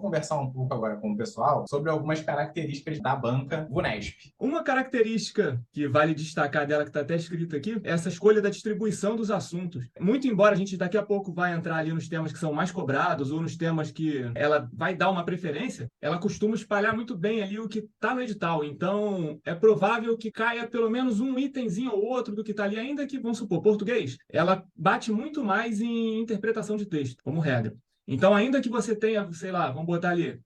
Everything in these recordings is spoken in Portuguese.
conversar um pouco agora com o pessoal sobre algumas características da banca VUNESP. Uma característica que vale destacar dela, que está até escrito aqui, é essa escolha da distribuição dos assuntos. Muito embora a gente daqui a pouco vai entrar ali nos temas que são mais cobrados ou nos temas que ela vai dar uma preferência, ela costuma espalhar muito bem ali o que está no edital. Então, é provável que caia pelo menos um itemzinho ou outro do que está ali, ainda que, vamos supor, português. Ela bate muito mais em interpretação de texto, como regra. Então, ainda que você tenha, sei lá, vamos botar ali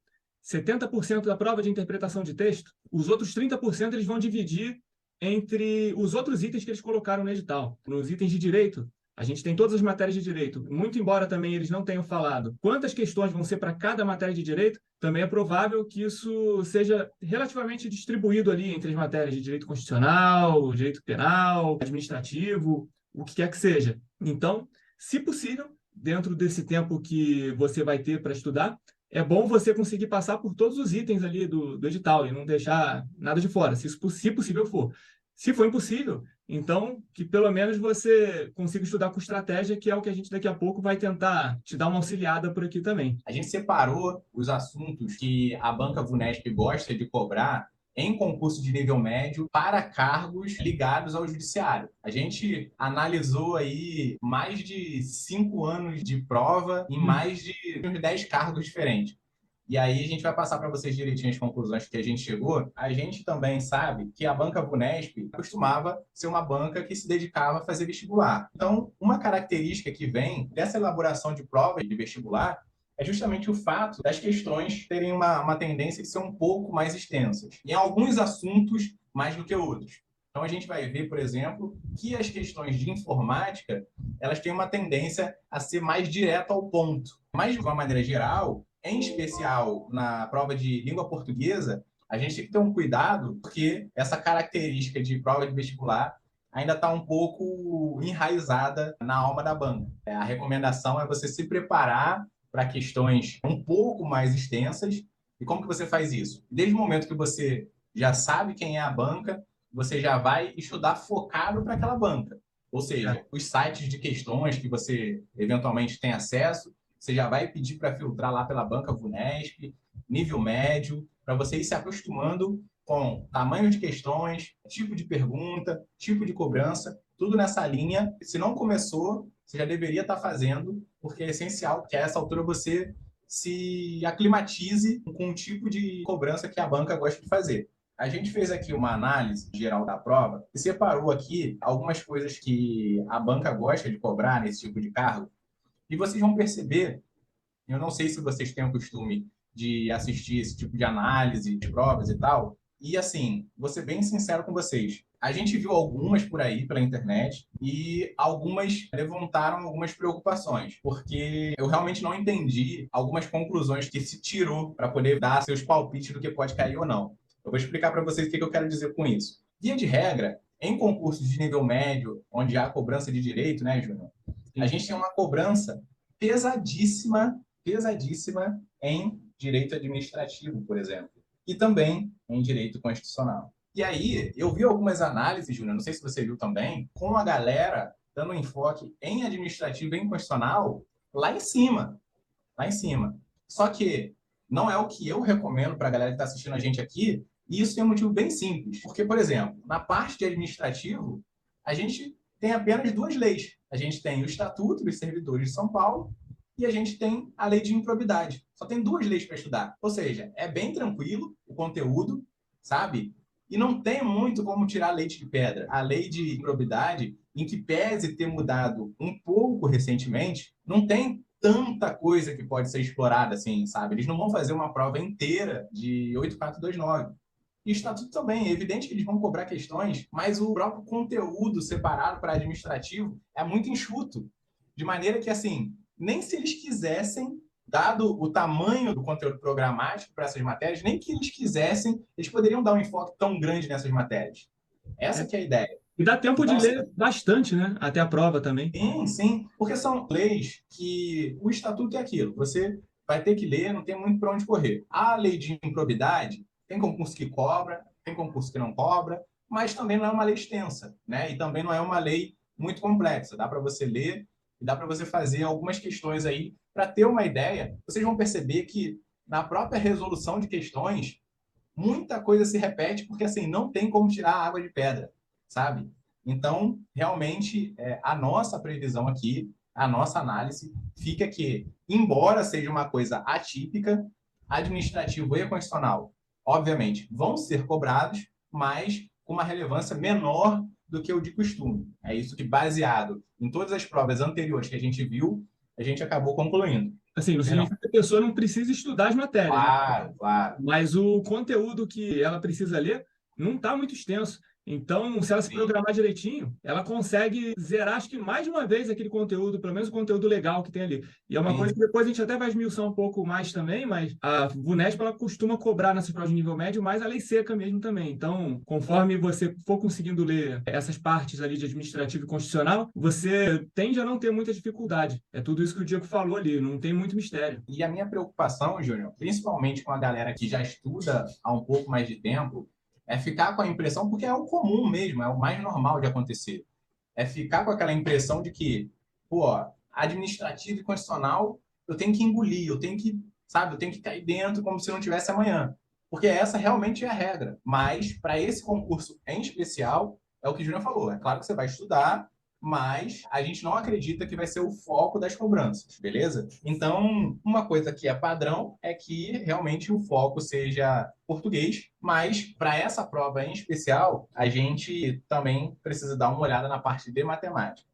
70% da prova de interpretação de texto, os outros 30% eles vão dividir entre os outros itens que eles colocaram no edital. Nos itens de direito, a gente tem todas as matérias de direito. Muito embora também eles não tenham falado quantas questões vão ser para cada matéria de direito, também é provável que isso seja relativamente distribuído ali entre as matérias de direito constitucional, direito penal, administrativo, o que quer que seja. Então, se possível, dentro desse tempo que você vai ter para estudar, é bom você conseguir passar por todos os itens ali do edital e não deixar nada de fora, se possível for. Se for impossível, então que pelo menos você consiga estudar com estratégia, que é o que a gente daqui a pouco vai tentar te dar uma auxiliada por aqui também. A gente separou os assuntos que a banca VUNESP gosta de cobrar em concurso de nível médio para cargos ligados ao judiciário. A gente analisou aí mais de 5 anos de prova em mais de uns 10 cargos diferentes. E aí a gente vai passar para vocês direitinho as conclusões que a gente chegou. A gente também sabe que a banca VUNESP costumava ser uma banca que se dedicava a fazer vestibular. Então, uma característica que vem dessa elaboração de provas de vestibular é justamente o fato das questões terem uma tendência de ser um pouco mais extensas. Em alguns assuntos, mais do que outros. Então, a gente vai ver, por exemplo, que as questões de informática, elas têm uma tendência a ser mais direta ao ponto. Mas, de uma maneira geral, em especial na prova de língua portuguesa, a gente tem que ter um cuidado, porque essa característica de prova de vestibular ainda está um pouco enraizada na alma da banca. A recomendação é você se preparar para questões um pouco mais extensas. E como que você faz isso? Desde o momento que você já sabe quem é a banca, você já vai estudar focado para aquela banca. Ou seja, os sites de questões que você eventualmente tem acesso, você já vai pedir para filtrar lá pela banca VUNESP, nível médio, para você ir se acostumando com tamanho de questões, tipo de pergunta, tipo de cobrança, tudo nessa linha. Se não começou, você já deveria estar fazendo, porque é essencial que a essa altura você se aclimatize com o tipo de cobrança que a banca gosta de fazer. A gente fez aqui uma análise geral da prova e separou aqui algumas coisas que a banca gosta de cobrar nesse tipo de cargo. E vocês vão perceber, eu não sei se vocês têm o costume de assistir esse tipo de análise de provas e tal, e assim, vou ser bem sincero com vocês. A gente viu algumas por aí pela internet e algumas levantaram algumas preocupações, porque eu realmente não entendi algumas conclusões que se tirou para poder dar seus palpites do que pode cair ou não. Eu vou explicar para vocês o que eu quero dizer com isso. Via de regra, em concursos de nível médio, onde há cobrança de direito, né, Júnior? A gente tem uma cobrança pesadíssima, pesadíssima em direito administrativo, por exemplo, e também em direito constitucional. E aí, eu vi algumas análises, Júnior, não sei se você viu também, com a galera dando um enfoque em administrativo e em constitucional lá em cima, lá em cima. Só que não é o que eu recomendo para a galera que está assistindo a gente aqui, e isso tem um motivo bem simples. Porque, por exemplo, na parte de administrativo, a gente tem apenas duas leis. A gente tem o Estatuto dos Servidores de São Paulo e a gente tem a Lei de Improbidade. Só tem duas leis para estudar. Ou seja, é bem tranquilo o conteúdo, sabe? E não tem muito como tirar leite de pedra. A Lei de Improbidade, em que pese ter mudado um pouco recentemente, não tem tanta coisa que pode ser explorada assim, sabe? Eles não vão fazer uma prova inteira de 8429. E o estatuto também, é evidente que eles vão cobrar questões, mas o próprio conteúdo separado para administrativo é muito enxuto. De maneira que, assim, nem se eles quisessem, dado o tamanho do conteúdo programático para essas matérias, nem que eles quisessem, eles poderiam dar um enfoque tão grande nessas matérias. Essa que é a ideia. E dá tempo Então, de ler bastante, né? Até a prova também. sim, sim, porque são leis que o estatuto é aquilo. Você vai ter que ler, não tem muito para onde correr. A lei de improbidade, tem concurso que cobra, tem concurso que não cobra, mas também não é uma lei extensa, né? E também não é uma lei muito complexa. Dá para você ler e dá para você fazer algumas questões aí para ter uma ideia. Vocês vão perceber que na própria resolução de questões, muita coisa se repete, porque assim, não tem como tirar a água de pedra, sabe? Então, realmente, a nossa previsão aqui, a nossa análise, fica que, embora seja uma coisa atípica, administrativo e constitucional, obviamente, vão ser cobrados, mas com uma relevância menor do que o de costume. É isso que, baseado em todas as provas anteriores que a gente viu, a gente acabou concluindo. Assim, não Perdão. significa que a pessoa não precisa estudar as matérias, né? Claro, claro. Mas o conteúdo que ela precisa ler não está muito extenso. Então, se ela se Sim, programar direitinho, ela consegue zerar, acho que mais de uma vez aquele conteúdo, pelo menos o conteúdo legal que tem ali. E é uma sim. coisa que depois a gente até vai esmiuçar um pouco mais também, mas a VUNESP ela costuma cobrar nessas provas de nível médio mais a lei seca mesmo também. Então, conforme você for conseguindo ler essas partes ali de administrativo e constitucional, você tende a não ter muita dificuldade. É tudo isso que o Diego falou ali, não tem muito mistério. E a minha preocupação, Júnior, principalmente com a galera que já estuda há um pouco mais de tempo, é ficar com a impressão, porque é o comum mesmo, é o mais normal de acontecer, é ficar com aquela impressão de que, pô, administrativo e constitucional, eu tenho que engolir, eu tenho que, sabe, eu tenho que cair dentro como se não tivesse amanhã. Porque essa realmente é a regra. Mas, para esse concurso em especial, é o que o Júnior falou. É claro que você vai estudar, mas a gente não acredita que vai ser o foco das cobranças, beleza? Então, uma coisa que é padrão é que realmente o foco seja português, mas para essa prova em especial, a gente também precisa dar uma olhada na parte de matemática.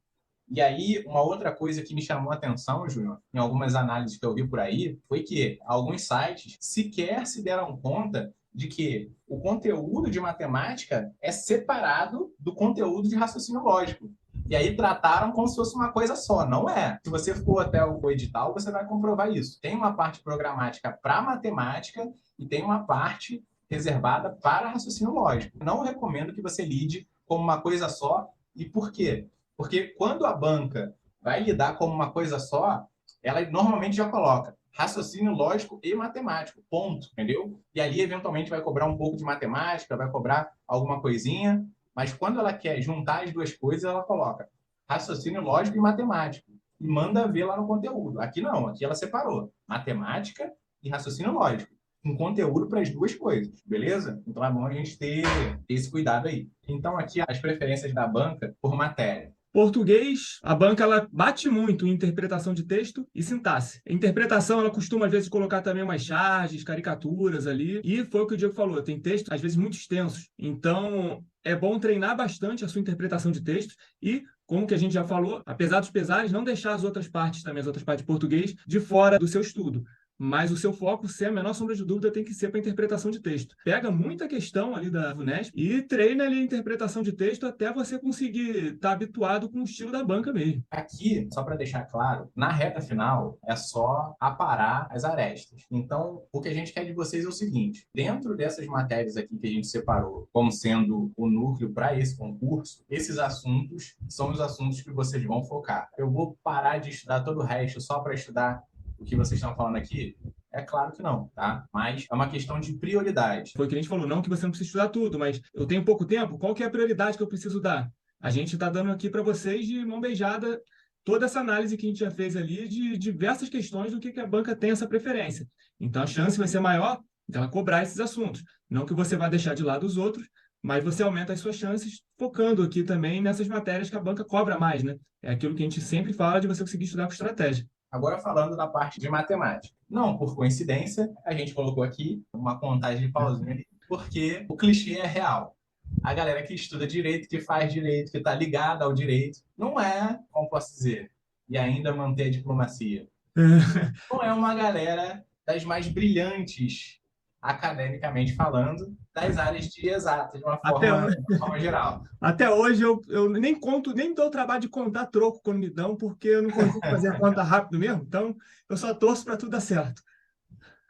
E aí, uma outra coisa que me chamou a atenção, Júnior, em algumas análises que eu vi por aí, foi que alguns sites sequer se deram conta de que o conteúdo de matemática é separado do conteúdo de raciocínio lógico. E aí trataram como se fosse uma coisa só. Não é. Se você for até o edital, você vai comprovar isso. Tem uma parte programática para matemática e tem uma parte reservada para raciocínio lógico. Não recomendo que você lide como uma coisa só. E por quê? Porque quando a banca vai lidar como uma coisa só, ela normalmente já coloca raciocínio lógico e matemático, ponto, entendeu? E ali, eventualmente, vai cobrar um pouco de matemática, vai cobrar alguma coisinha, mas quando ela quer juntar as duas coisas, ela coloca raciocínio lógico e matemático e manda ver lá no conteúdo. Aqui não, aqui ela separou matemática e raciocínio lógico, com conteúdo para as duas coisas, beleza? Então é bom a gente ter esse cuidado aí. Então aqui as preferências da banca por matéria. Português, a banca ela bate muito em interpretação de texto e sintaxe. A interpretação, ela costuma, às vezes, colocar também umas charges, caricaturas ali. E foi o que o Diego falou, tem textos, às vezes, muito extensos. Então, é bom treinar bastante a sua interpretação de textos e, como que a gente já falou, apesar dos pesares, não deixar as outras partes também, as outras partes de português, de fora do seu estudo. Mas o seu foco, sem a menor sombra de dúvida, tem que ser para a interpretação de texto. Pega muita questão ali da VUNESP e treina ali a interpretação de texto até você conseguir estar habituado com o estilo da banca mesmo. Aqui, só para deixar claro, na reta final é só aparar as arestas. Então, o que a gente quer de vocês é o seguinte: dentro dessas matérias aqui que a gente separou como sendo o núcleo para esse concurso, esses assuntos são os assuntos que vocês vão focar. Eu vou parar de estudar todo o resto só para estudar o que vocês estão falando aqui? É claro que não, tá? Mas é uma questão de prioridade. Foi o que a gente falou, não que você não precisa estudar tudo, mas eu tenho pouco tempo, qual que é a prioridade que eu preciso dar? A gente está dando aqui para vocês de mão beijada toda essa análise que a gente já fez ali de diversas questões do que a banca tem essa preferência. Então a chance vai ser maior dela cobrar esses assuntos. Não que você vá deixar de lado os outros, mas você aumenta as suas chances focando aqui também nessas matérias que a banca cobra mais, né? É aquilo que a gente sempre fala de você conseguir estudar com estratégia. Agora falando da parte de matemática. Não, por coincidência, a gente colocou aqui uma contagem de pauzinho ali, porque o clichê é real. A galera que estuda direito, que faz direito, que está ligada ao direito, não é, como posso dizer, e ainda manter a diplomacia. Não é uma galera das mais brilhantes, academicamente falando, das áreas de exatas, Até, de uma forma geral. Até hoje eu nem conto, nem dou o trabalho de contar troco quando me dão, porque eu não consigo fazer a conta rápido mesmo. Então, eu só torço para tudo dar certo.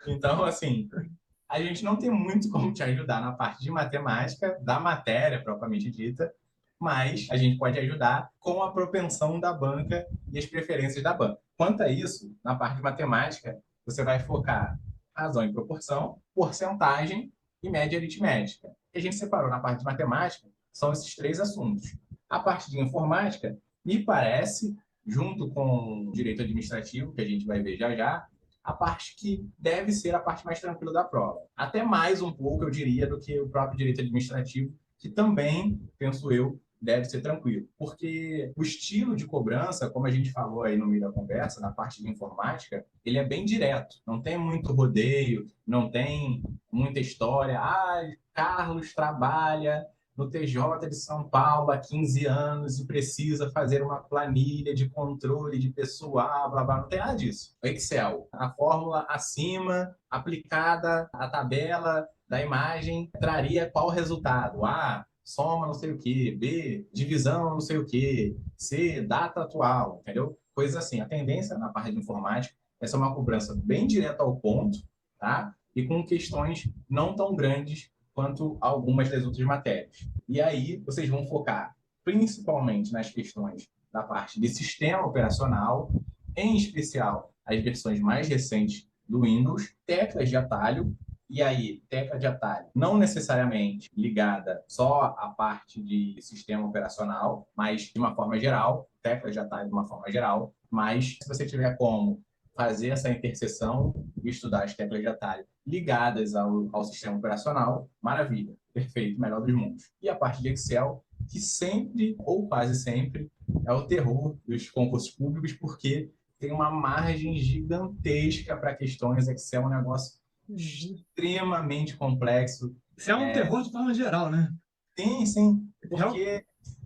Então, assim, a gente não tem muito como te ajudar na parte de matemática, da matéria propriamente dita, mas a gente pode ajudar com a propensão da banca e as preferências da banca. Quanto a isso, na parte de matemática, você vai focar razão e proporção, porcentagem e média aritmética. O que a gente separou na parte de matemática são esses três assuntos. A parte de informática, me parece, junto com o direito administrativo, que a gente vai ver já já, a parte que deve ser a parte mais tranquila da prova. Até mais um pouco, eu diria, do que o próprio direito administrativo, que também, penso eu, deve ser tranquilo. Porque o estilo de cobrança, como a gente falou aí no meio da conversa, na parte de informática, ele é bem direto. Não tem muito rodeio, não tem muita história. Carlos trabalha no TJ de São Paulo há 15 anos e precisa fazer uma planilha de controle de pessoal, blá, blá. Não tem nada disso. O Excel, a fórmula acima, aplicada à tabela da imagem, traria qual resultado? Soma não sei o quê, B, divisão não sei o quê, C, data atual, entendeu? Coisas assim. A tendência na parte de informática é ser uma cobrança bem direta ao ponto, tá? E com questões não tão grandes quanto algumas das outras matérias. E aí vocês vão focar principalmente nas questões da parte de sistema operacional, em especial as versões mais recentes do Windows, teclas de atalho. E aí, tecla de atalho, não necessariamente ligada só à parte de sistema operacional, mas de uma forma geral, tecla de atalho de uma forma geral, mas se você tiver como fazer essa interseção e estudar as teclas de atalho ligadas ao sistema operacional, maravilha, perfeito, melhor dos mundos. E a parte de Excel, que sempre, ou quase sempre, é o terror dos concursos públicos, porque tem uma margem gigantesca para questões. Excel é um negócio extremamente complexo. Isso é um terror de forma geral, né? Sim, porque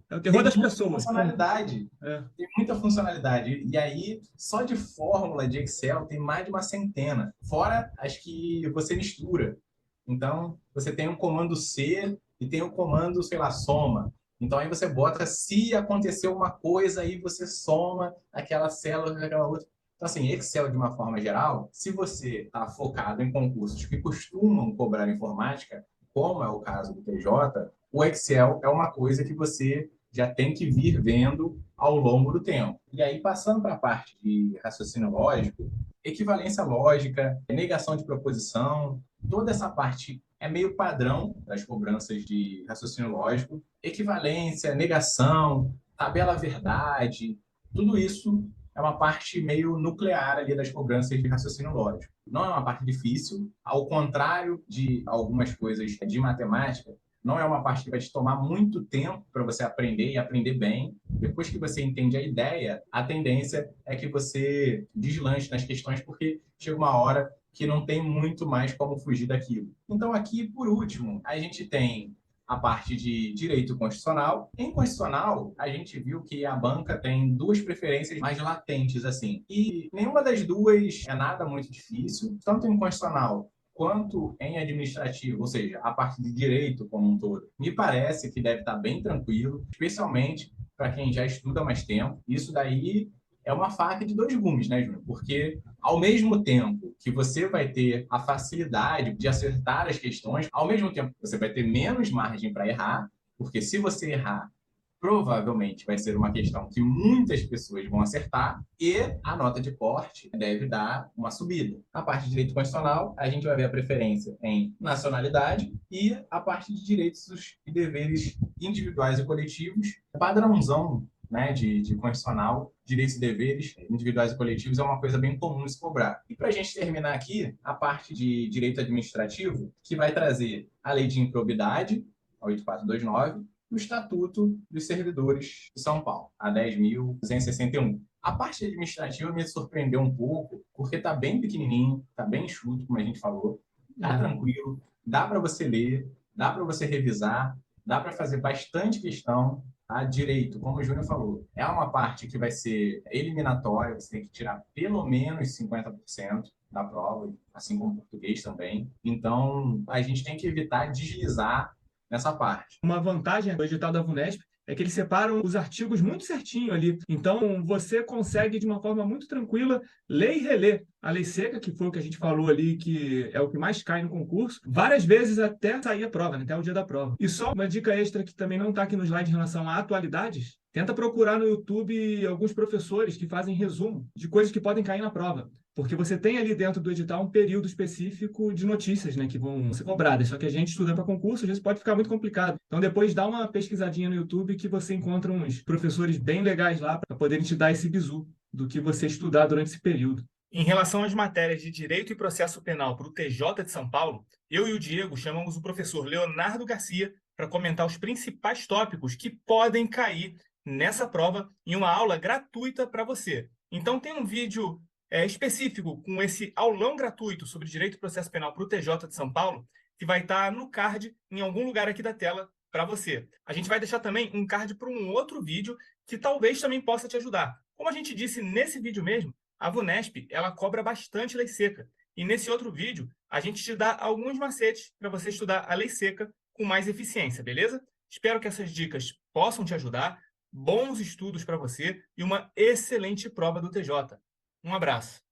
é o terror das pessoas. Funcionalidade. Tem muita funcionalidade. E aí, só de fórmula de Excel tem mais de uma centena. Fora as que você mistura. Então, você tem um comando C e tem um comando, sei lá, soma. Então, aí você bota, se aconteceu uma coisa, aí você soma aquela célula com aquela outra. Então, assim, Excel, de uma forma geral, se você está focado em concursos que costumam cobrar informática, como é o caso do TJ, o Excel é uma coisa que você já tem que vir vendo ao longo do tempo. E aí, passando para a parte de raciocínio lógico, equivalência lógica, negação de proposição, toda essa parte é meio padrão das cobranças de raciocínio lógico. Equivalência, negação, tabela verdade, tudo isso é uma parte meio nuclear ali das cobranças de raciocínio lógico. Não é uma parte difícil, ao contrário de algumas coisas de matemática, não é uma parte que vai te tomar muito tempo para você aprender e aprender bem. Depois que você entende a ideia, a tendência é que você deslanche nas questões, porque chega uma hora que não tem muito mais como fugir daquilo. Então, aqui, por último, a gente tem a parte de direito constitucional. Em constitucional, a gente viu que a banca tem duas preferências mais latentes, assim. E nenhuma das duas é nada muito difícil. Tanto em constitucional quanto em administrativo, ou seja, a parte de direito como um todo. Me parece que deve estar bem tranquilo, especialmente para quem já estuda mais tempo. Isso daí é uma faca de dois gumes, né, Júnior? Porque, ao mesmo tempo que você vai ter a facilidade de acertar as questões, ao mesmo tempo você vai ter menos margem para errar, porque se você errar, provavelmente vai ser uma questão que muitas pessoas vão acertar e a nota de corte deve dar uma subida. Na parte de direito constitucional, a gente vai ver a preferência em nacionalidade e a parte de direitos e deveres individuais e coletivos, padrãozão, né, de constitucional, direitos e deveres individuais e coletivos é uma coisa bem comum de se cobrar. E para a gente terminar aqui, a parte de direito administrativo, que vai trazer a lei de improbidade, a 8429, o Estatuto dos Servidores de São Paulo, a 10.261. A parte administrativa me surpreendeu um pouco, porque está bem pequenininho, está bem enxuto, como a gente falou, está tranquilo, dá para você ler, dá para você revisar, dá para fazer bastante questão. A direito, como o Júnior falou, é uma parte que vai ser eliminatória, você tem que tirar pelo menos 50% da prova, assim como português também. Então, a gente tem que evitar deslizar nessa parte. Uma vantagem do edital da VUNESP é que eles separam os artigos muito certinho ali. Então, você consegue, de uma forma muito tranquila, ler e reler a lei seca, que foi o que a gente falou ali, que é o que mais cai no concurso, várias vezes até sair a prova, né? Até o dia da prova. E só uma dica extra que também não está aqui no slide em relação a atualidades, tenta procurar no YouTube alguns professores que fazem resumo de coisas que podem cair na prova. Porque você tem ali dentro do edital um período específico de notícias, né, que vão ser cobradas. Só que a gente estudando para concurso, às vezes pode ficar muito complicado. Então depois dá uma pesquisadinha no YouTube que você encontra uns professores bem legais lá para poderem te dar esse bizu do que você estudar durante esse período. Em relação às matérias de Direito e Processo Penal para o TJ de São Paulo, eu e o Diego chamamos o professor Leonardo Garcia para comentar os principais tópicos que podem cair nessa prova em uma aula gratuita para você. Então tem um vídeo específico com esse aulão gratuito sobre Direito e Processo Penal para o TJ de São Paulo, que vai estar no card em algum lugar aqui da tela para você. A gente vai deixar também um card para um outro vídeo que talvez também possa te ajudar. Como a gente disse nesse vídeo mesmo, a VUNESP, ela cobra bastante lei seca. E nesse outro vídeo, a gente te dá alguns macetes para você estudar a lei seca com mais eficiência, beleza? Espero que essas dicas possam te ajudar. Bons estudos para você e uma excelente prova do TJ. Um abraço.